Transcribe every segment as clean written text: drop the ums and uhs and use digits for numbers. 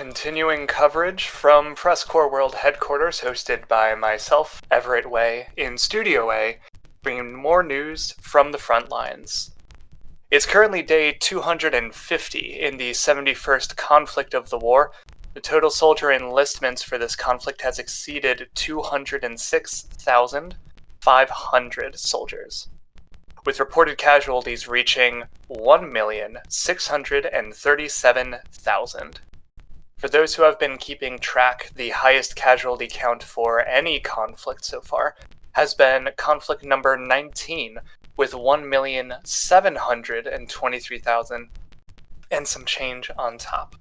Continuing coverage from PressCorps World Headquarters, hosted by myself, Everett Way, in Studio A, bringing more news from the front lines. It's currently day 250 in the 71st conflict of the war. The total soldier enlistments for this conflict has exceeded 206,500 soldiers, with reported casualties reaching 1,637,000. For those who have been keeping track, the highest casualty count for any conflict so far has been conflict number 19, with 1,723,000 and some change on top.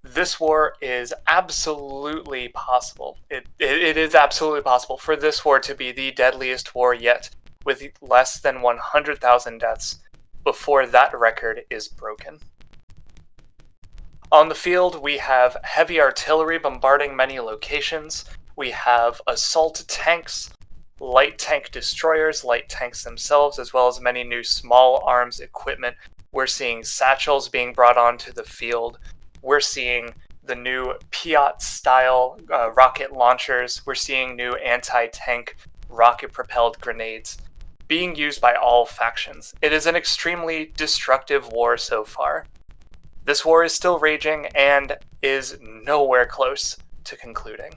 This war is absolutely possible. It is absolutely possible for this war to be the deadliest war yet, with less than 100,000 deaths before that record is broken. On the field, we have heavy artillery bombarding many locations. We have assault tanks, light tank destroyers, light tanks themselves, as well as many new small arms equipment. We're seeing satchels being brought onto the field. We're seeing the new Piat-style rocket launchers. We're seeing new anti-tank rocket-propelled grenades being used by all factions. It is an extremely destructive war so far. This war is still raging and is nowhere close to concluding.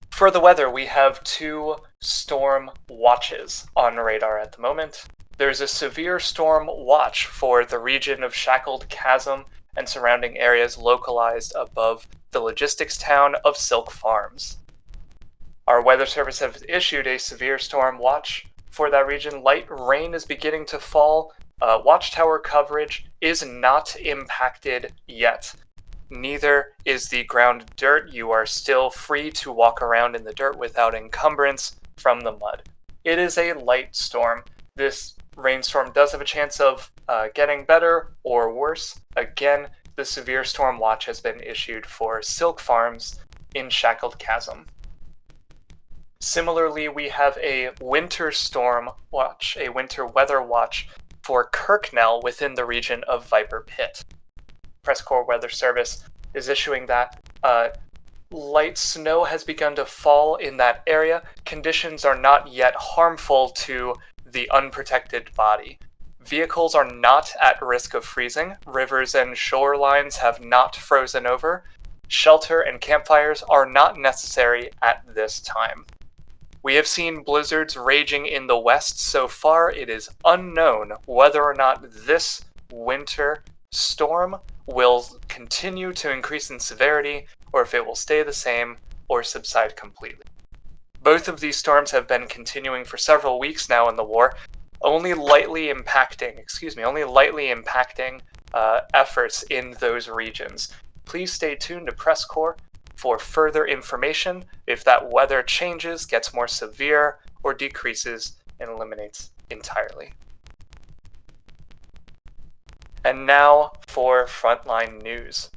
For the weather, we have 2 storm watches on radar at the moment. There's a severe storm watch for the region of Shackled Chasm and surrounding areas localized above the logistics town of Silk Farms. Our weather service has issued a severe storm watch for that region. Light rain is beginning to fall. Watchtower coverage is not impacted yet. Neither is the ground dirt. You are still free to walk around in the dirt without encumbrance from the mud. It is a light storm. This rainstorm does have a chance of getting better or worse. Again, the severe storm watch has been issued for Silk Farms in Shackled Chasm. Similarly, we have a winter storm watch, a winter weather watch for Kirknell within the region of Viper Pit. PressCorps Weather Service is issuing that. Light snow has begun to fall in that area. Conditions are not yet harmful to the unprotected body. Vehicles are not at risk of freezing. Rivers and shorelines have not frozen over. Shelter and campfires are not necessary at this time. We have seen blizzards raging in the west so far. It is unknown whether or not this winter storm will continue to increase in severity, or if it will stay the same or subside completely. Both of these storms have been continuing for several weeks now in the war, only lightly impacting efforts in those regions. Please stay tuned to PressCorps for further information if that weather changes, gets more severe, or decreases and eliminates entirely. And now for Frontline news.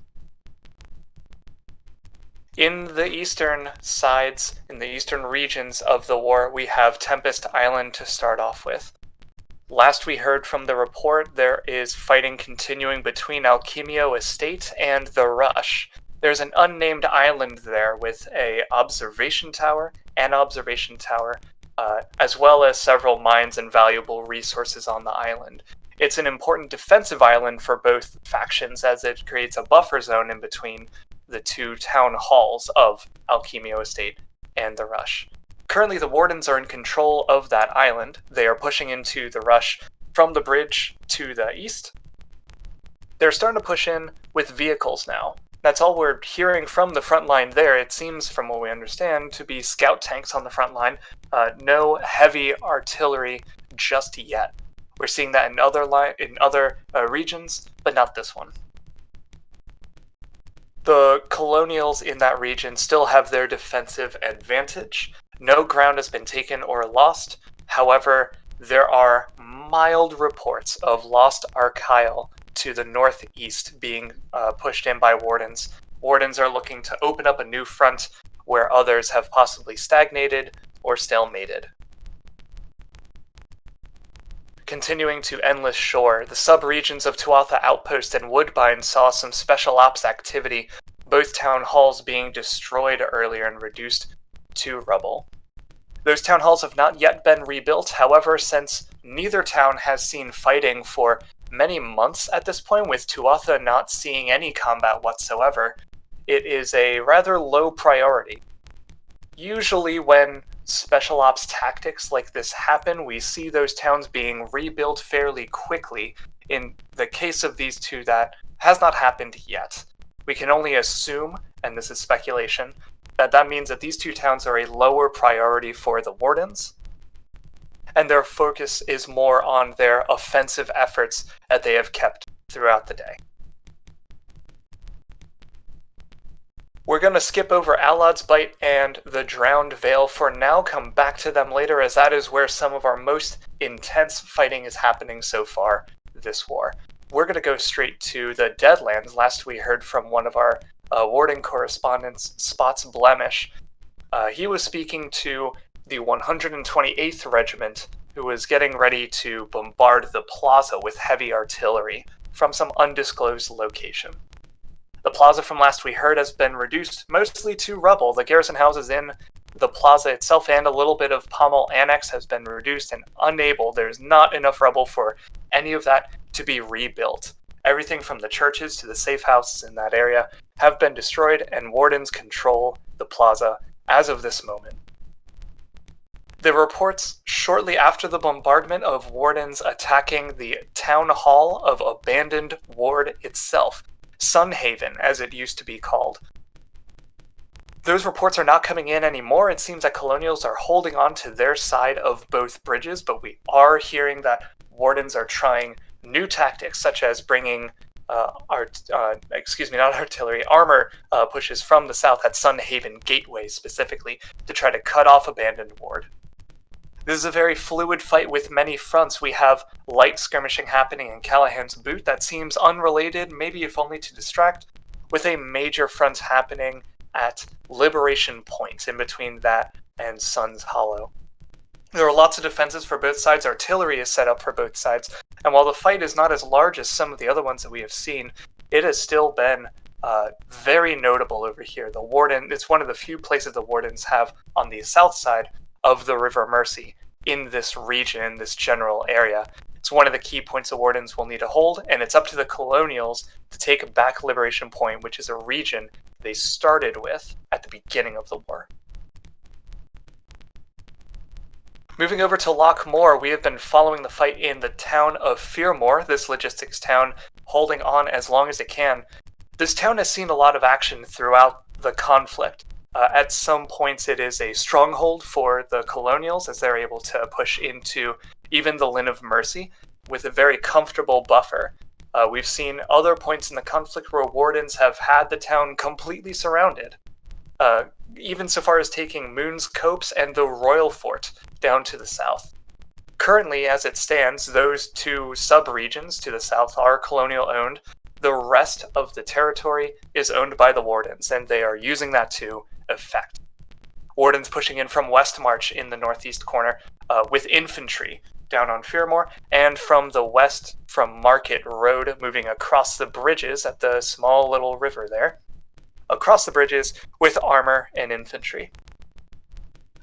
In the eastern sides, in the eastern regions of the war, we have Tempest Island to start off with. Last we heard from the report, there is fighting continuing between Alchemio Estate and the Rush. There's an unnamed island there with an observation tower, as well as several mines and valuable resources on the island. It's an important defensive island for both factions, as it creates a buffer zone in between the 2 town halls of Alchemio Estate and the Rush. Currently, the Wardens are in control of that island. They are pushing into the Rush from the bridge to the east. They're starting to push in with vehicles now. That's all we're hearing from the front line there. It seems, from what we understand, to be scout tanks on the front line. No heavy artillery just yet. We're seeing that in other regions, but not this one. The colonials in that region still have their defensive advantage. No ground has been taken or lost. However, there are mild reports of lost Archail to the northeast being pushed in by Wardens. Wardens are looking to open up a new front where others have possibly stagnated or stalemated. Continuing to Endless Shore, the sub-regions of Tuatha Outpost and Woodbine saw some special ops activity, both town halls being destroyed earlier and reduced to rubble. Those town halls have not yet been rebuilt, however, since neither town has seen fighting for many months at this point, with Tuatha not seeing any combat whatsoever, it is a rather low priority. Usually when special ops tactics like this happen, we see those towns being rebuilt fairly quickly. In the case of these two, that has not happened yet. We can only assume, and this is speculation, that means that these two towns are a lower priority for the Wardens, and their focus is more on their offensive efforts that they have kept throughout the day. We're going to skip over Alod's Bite and the Drowned Vale for now, come back to them later, as that is where some of our most intense fighting is happening so far this war. We're going to go straight to the Deadlands. Last we heard from one of our Warden correspondents, Spots Blemish. He was speaking to the 128th Regiment, who was getting ready to bombard the plaza with heavy artillery from some undisclosed location. The plaza from last we heard has been reduced mostly to rubble. The garrison houses in the plaza itself and a little bit of Pommel Annex has been reduced and unable. There's not enough rubble for any of that to be rebuilt. Everything from the churches to the safe houses in that area have been destroyed, and Wardens control the plaza as of this moment. There were reports shortly after the bombardment of Wardens attacking the town hall of abandoned ward itself, Sunhaven, as it used to be called. Those reports are not coming in anymore. It seems that Colonials are holding on to their side of both bridges, but we are hearing that Wardens are trying new tactics, such as bringing armor pushes from the south at Sunhaven Gateway specifically to try to cut off abandoned ward. This is a very fluid fight with many fronts. We have light skirmishing happening in Callahan's Boot that seems unrelated, maybe if only to distract, with a major front happening at Liberation Point, in between that and Sun's Hollow. There are lots of defenses for both sides. Artillery is set up for both sides, and while the fight is not as large as some of the other ones that we have seen, it has still been very notable over here. The Warden, it's one of the few places the Wardens have on the south side of the River Mercy in this region, this general area. It's one of the key points the Wardens will need to hold, and it's up to the Colonials to take back Liberation Point, which is a region they started with at the beginning of the war. Moving over to Lochmoor, we have been following the fight in the town of Fearmore, this logistics town holding on as long as it can. This town has seen a lot of action throughout the conflict. At some points it is a stronghold for the Colonials, as they're able to push into even the Linn of Mercy with a very comfortable buffer. We've seen other points in the conflict where Wardens have had the town completely surrounded, even so far as taking Moon's Copse and the Royal Fort down to the south. Currently, as it stands, those two sub-regions to the south are Colonial owned. The rest of the territory is owned by the Wardens, and they are using that to effect. Wardens pushing in from Westmarch in the northeast corner with infantry down on Fearmore, and from the west from Market Road, moving across the bridges at the small little river there, across the bridges with armor and infantry.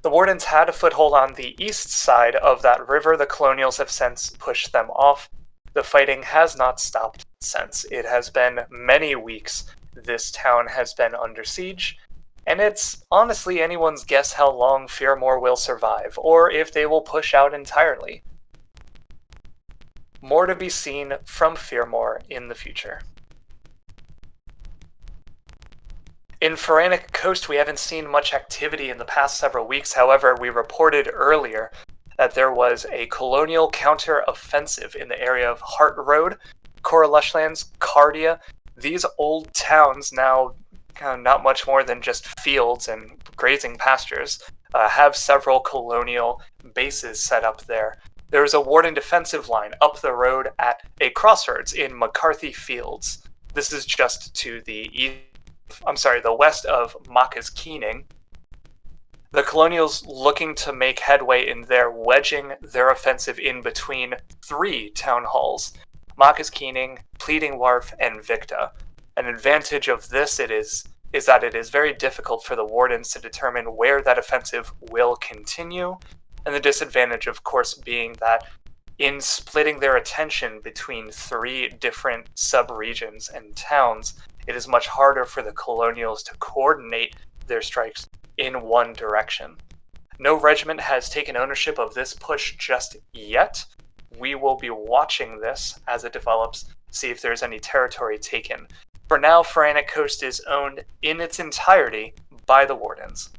The Wardens had a foothold on the east side of that river. The Colonials have since pushed them off. The fighting has not stopped since. It has been many weeks this town has been under siege, and it's honestly anyone's guess how long Fearmore will survive, or if they will push out entirely. More to be seen from Fearmore in the future. In Pharaonic Coast, we haven't seen much activity in the past several weeks. However, we reported earlier that there was a Colonial counter-offensive in the area of Hart Road, Corallushlands, Cardia. These old towns, now not much more than just fields and grazing pastures, have several Colonial bases set up there. There is a Warden defensive line up the road at a crossroads in McCarthy Fields. This is just to the west of Macca's Keening. The Colonials looking to make headway in there, wedging their offensive in between 3 town halls, Marcus Keening, Pleading Wharf, and Victa. An advantage of this is that it is very difficult for the Wardens to determine where that offensive will continue, and the disadvantage, of course, being that in splitting their attention between 3 different sub-regions and towns, it is much harder for the Colonials to coordinate their strikes in one direction. No regiment has taken ownership of this push just yet. We will be watching this as it develops, see if there's any territory taken. For now, Frantic Coast is owned in its entirety by the Wardens.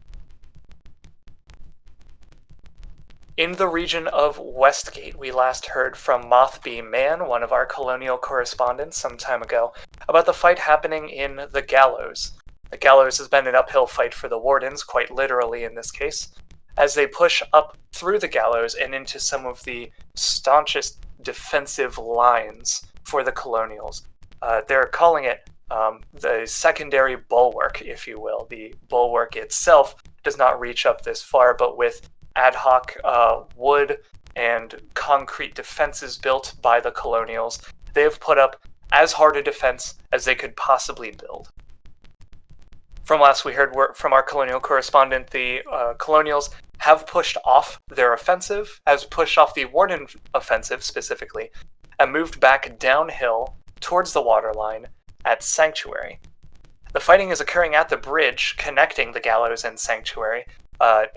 In the region of Westgate, we last heard from Mothbee Mann, one of our colonial correspondents some time ago, about the fight happening in the Gallows. The Gallows has been an uphill fight for the Wardens, quite literally in this case, as they push up through the Gallows and into some of the staunchest defensive lines for the Colonials. They're calling it the secondary bulwark, if you will. The bulwark itself does not reach up this far, but with ad hoc wood and concrete defenses built by the Colonials, they have put up as hard a defense as they could possibly build. From last we heard from our colonial correspondent, the Colonials have pushed off their offensive, has pushed off the Warden offensive specifically, and moved back downhill towards the waterline at Sanctuary. The fighting is occurring at the bridge connecting the Gallows and Sanctuary.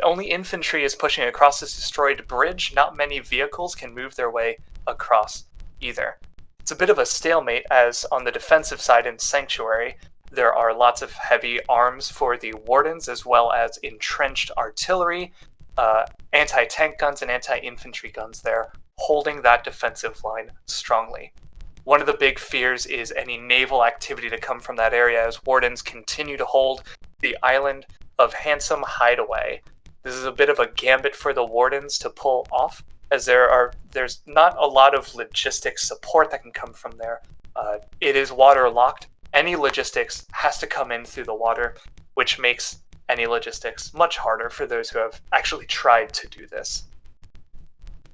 Only infantry is pushing across this destroyed bridge. Not many vehicles can move their way across either. It's a bit of a stalemate, as on the defensive side in Sanctuary, there are lots of heavy arms for the Wardens, as well as entrenched artillery, anti-tank guns, and anti-infantry guns there, holding that defensive line strongly. One of the big fears is any naval activity to come from that area, as Wardens continue to hold the island of Handsome Hideaway. This is a bit of a gambit for the Wardens to pull off, as there's not a lot of logistics support that can come from there. It is waterlocked. Any logistics has to come in through the water, which makes any logistics much harder for those who have actually tried to do this.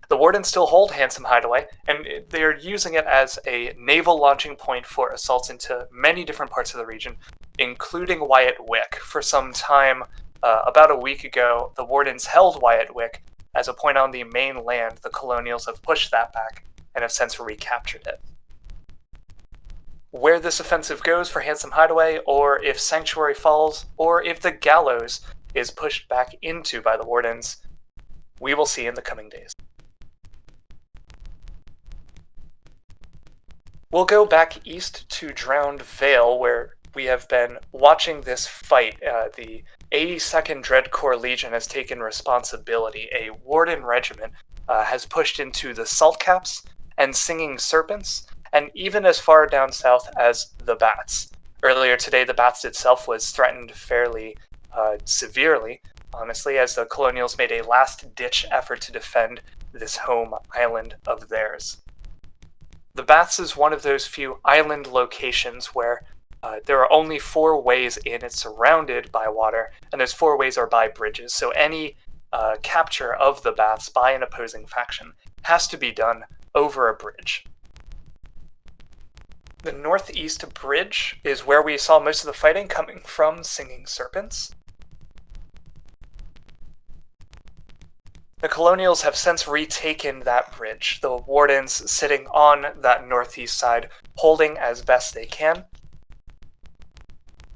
The Wardens still hold Handsome Hideaway, and they're using it as a naval launching point for assaults into many different parts of the region, including Wyatt Wick. For some time, about a week ago, the Wardens held Wyatt Wick as a point on the mainland. The Colonials have pushed that back and have since recaptured it. Where this offensive goes for Handsome Hideaway, or if Sanctuary falls, or if the Gallows is pushed back into by the Wardens, we will see in the coming days. We'll go back east to Drowned Vale, where we have been watching this fight. The 82nd Dread Corps Legion has taken responsibility. A Warden regiment has pushed into the Saltcaps and Singing Serpents, and even as far down south as the Bats. Earlier today, the Bats itself was threatened fairly severely, honestly, as the Colonials made a last-ditch effort to defend this home island of theirs. The Bats is one of those few island locations where there are only 4 ways in. It's surrounded by water, and those 4 ways are by bridges, so any capture of the Bats by an opposing faction has to be done over a bridge. The northeast bridge is where we saw most of the fighting coming from Singing Serpents. The Colonials have since retaken that bridge, the Wardens sitting on that northeast side, holding as best they can.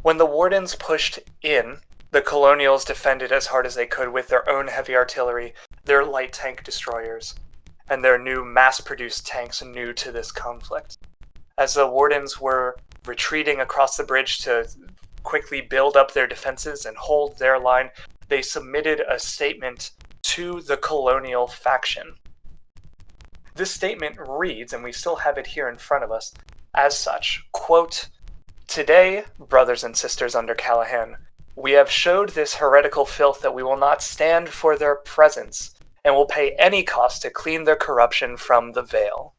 When the Wardens pushed in, the Colonials defended as hard as they could with their own heavy artillery, their light tank destroyers, and their new mass-produced tanks new to this conflict. As the Wardens were retreating across the bridge to quickly build up their defenses and hold their line, they submitted a statement to the Colonial faction. This statement reads, and we still have it here in front of us, as such, quote, "Today, brothers and sisters under Callahan, we have showed this heretical filth that we will not stand for their presence, and will pay any cost to clean their corruption from the Vale.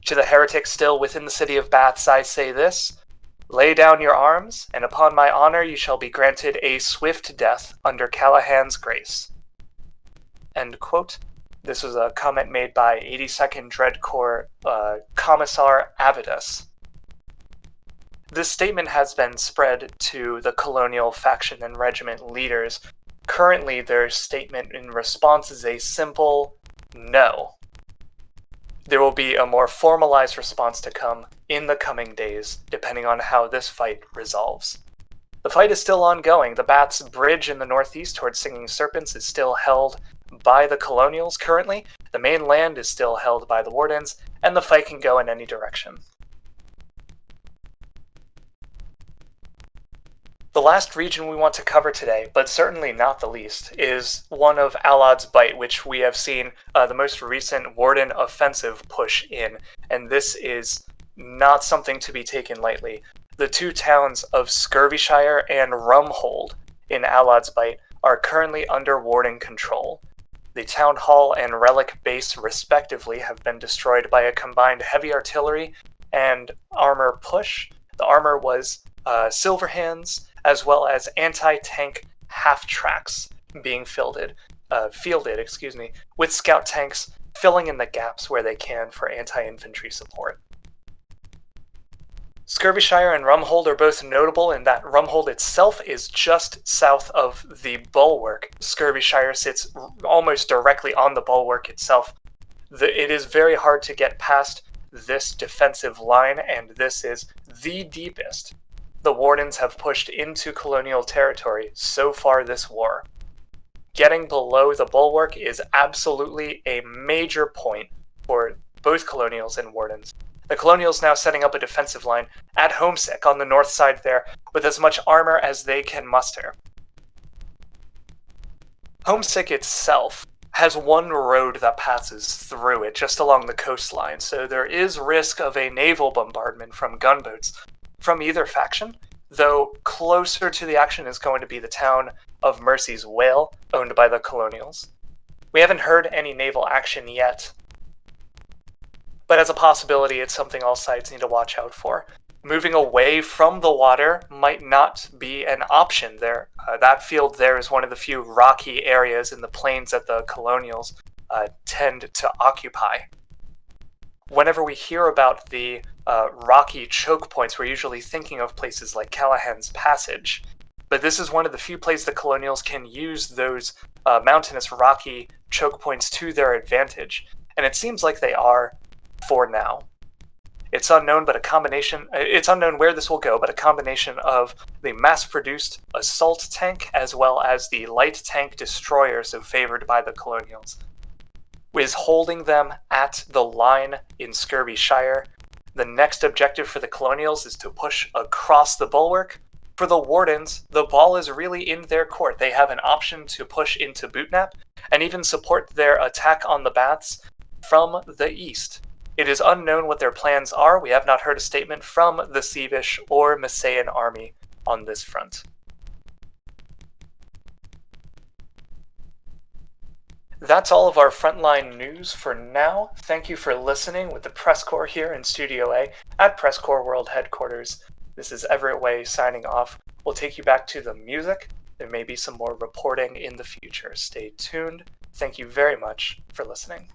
To the heretics still within the city of Baths I say this, Lay down your arms, and upon my honor you shall be granted a swift death under Callahan's grace. End quote. This was a comment made by 82nd Dread Corps Commissar Avidas. This statement has been spread to the colonial faction and regiment leaders. Currently, their statement in response is a simple no. There will be a more formalized response to come in the coming days, depending on how this fight resolves. The fight is still ongoing. The Bats Bridge in the northeast towards Singing Serpents is still held by the Colonials currently. The main land is still held by the Wardens, and the fight can go in any direction. The last region we want to cover today, but certainly not the least, is one of Alod's Bight, which we have seen the most recent Warden offensive push in, and this is not something to be taken lightly. The two towns of Scurvyshire and Rumhold in Alod's Bight are currently under Warden control. The Town Hall and Relic Base, respectively, have been destroyed by a combined heavy artillery and armor push. The armor was Silverhands, as well as anti-tank half-tracks being fielded, with scout tanks filling in the gaps where they can for anti-infantry support. Scurvyshire and Rumhold are both notable in that Rumhold itself is just south of the bulwark. Scurvyshire sits almost directly on the bulwark itself. It is very hard to get past this defensive line, and this is the deepest the Wardens have pushed into colonial territory so far this war. Getting below the bulwark is absolutely a major point for both Colonials and Wardens. The Colonials now setting up a defensive line at Homesick on the north side there with as much armor as they can muster. Homesick itself has one road that passes through it just along the coastline, so there is risk of a naval bombardment from gunboats from either faction, though closer to the action is going to be the town of Mercy's Whale, owned by the Colonials. We haven't heard any naval action yet, but as a possibility, it's something all sides need to watch out for. Moving away from the water might not be an option there. That field there is one of the few rocky areas in the plains that the Colonials tend to occupy. Whenever we hear about the rocky choke points, we're usually thinking of places like Callahan's Passage. But this is one of the few places the Colonials can use those mountainous rocky choke points to their advantage. And it seems like they are for now. It's unknown where this will go, but a combination of the mass-produced assault tank as well as the light tank destroyer, so favored by the Colonials, is holding them at the line in Scurvyshire. The next objective for the Colonials is to push across the bulwark. For the Wardens, the ball is really in their court. They have an option to push into Bootnap and even support their attack on the Baths from the east. It is unknown what their plans are. We have not heard a statement from the Sievish or Masayan army on this front. That's all of our frontline news for now. Thank you for listening with the PressCorps here in Studio A at PressCorps World Headquarters. This is Everett Way signing off. We'll take you back to the music. There may be some more reporting in the future. Stay tuned. Thank you very much for listening.